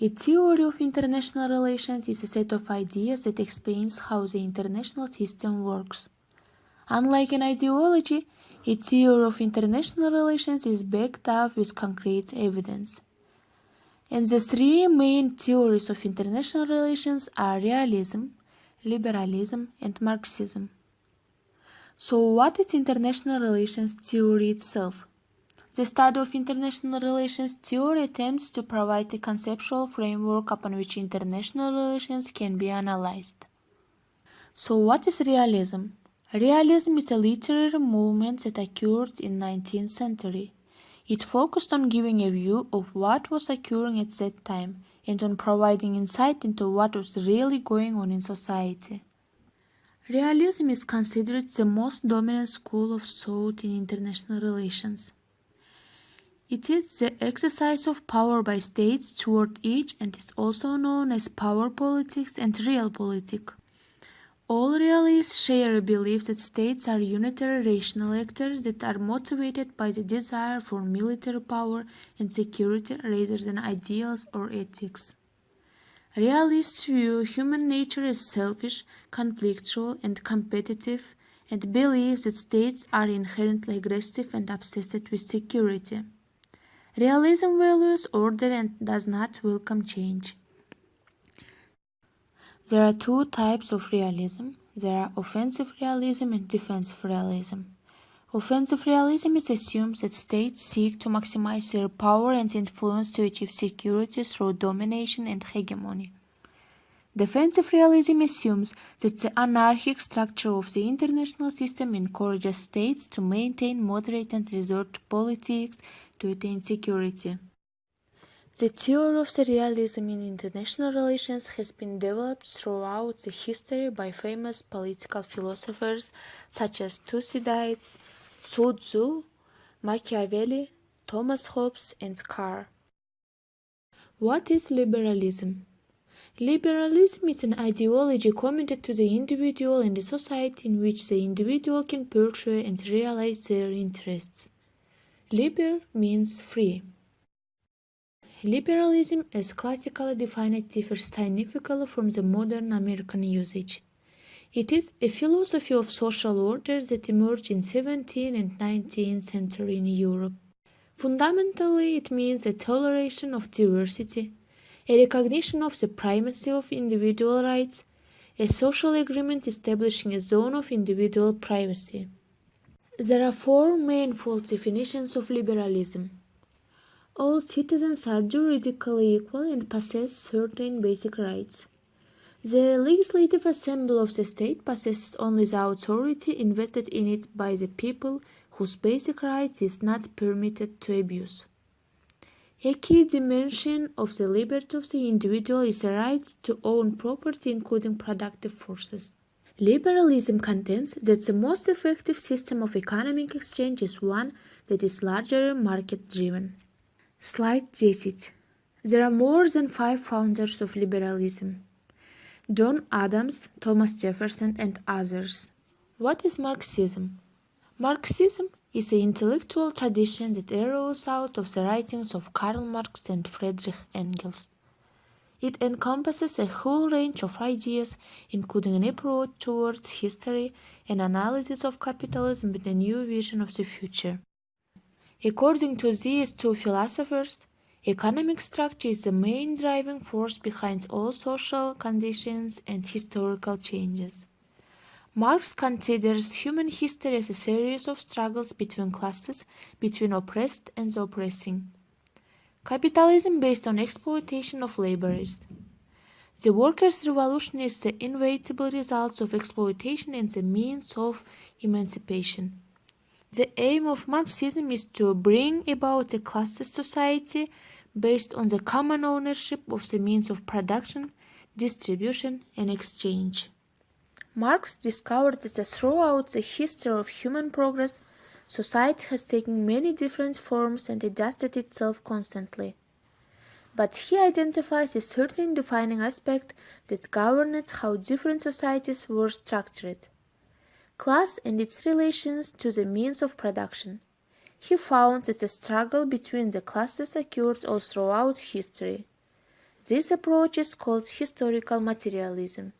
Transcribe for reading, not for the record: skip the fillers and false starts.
A theory of international relations is a set of ideas that explains how the international system works. Unlike an ideology, a theory of international relations is backed up with concrete evidence. And the three main theories of international relations are realism, liberalism, and Marxism. So what is international relations theory itself? The study of international relations theory attempts to provide a conceptual framework upon which international relations can be analyzed. So what is realism? Realism is a literary movement that occurred in the 19th century. It focused on giving a view of what was occurring at that time and on providing insight into what was really going on in society. Realism is considered the most dominant school of thought in international relations. It is the exercise of power by states toward each and is also known as power politics and realpolitik. All realists share a belief that states are unitary rational actors that are motivated by the desire for military power and security rather than ideals or ethics. Realists view human nature as selfish, conflictual, and competitive, and believe that states are inherently aggressive and obsessed with security. Realism values order and does not welcome change. There are two types of realism. There are offensive realism and defensive realism. Offensive realism assumes that states seek to maximize their power and influence to achieve security through domination and hegemony. Defensive realism assumes that the anarchic structure of the international system encourages states to maintain moderate and resort to politics to attain security. The theory of the realism in international relations has been developed throughout the history by famous political philosophers such as Thucydides, Sun Tzu, Machiavelli, Thomas Hobbes, and Carr. What is liberalism? Liberalism is an ideology committed to the individual and a society in which the individual can pursue and realize their interests. Liber means free. Liberalism, as classically defined, differs significantly from the modern American usage. It is a philosophy of social order that emerged in 17th and 19th century in Europe. Fundamentally, it means a toleration of diversity, a recognition of the primacy of individual rights, a social agreement establishing a zone of individual privacy. There are four main false definitions of liberalism. All citizens are juridically equal and possess certain basic rights. The legislative assembly of the state possesses only the authority invested in it by the people whose basic rights is not permitted to abuse. A key dimension of the liberty of the individual is the right to own property, including productive forces. Liberalism contends that the most effective system of economic exchange is one that is largely market-driven. Slide 10. There are more than 5 founders of liberalism: John Adams, Thomas Jefferson, and others. What is Marxism? Marxism is an intellectual tradition that arose out of the writings of Karl Marx and Friedrich Engels. It encompasses a whole range of ideas, including an approach towards history, an analysis of capitalism, and a new vision of the future. According to these two philosophers, economic structure is the main driving force behind all social conditions and historical changes. Marx considers human history as a series of struggles between classes, between oppressed and the oppressing. Capitalism based on exploitation of laborers. The workers' revolution is the inevitable result of exploitation and the means of emancipation. The aim of Marxism is to bring about a classless society based on the common ownership of the means of production, distribution, and exchange. Marx discovered that throughout the history of human progress, society has taken many different forms and adjusted itself constantly. But he identifies a certain defining aspect that governed how different societies were structured: class and its relations to the means of production. He found that the struggle between the classes occurred all throughout history. This approach is called historical materialism.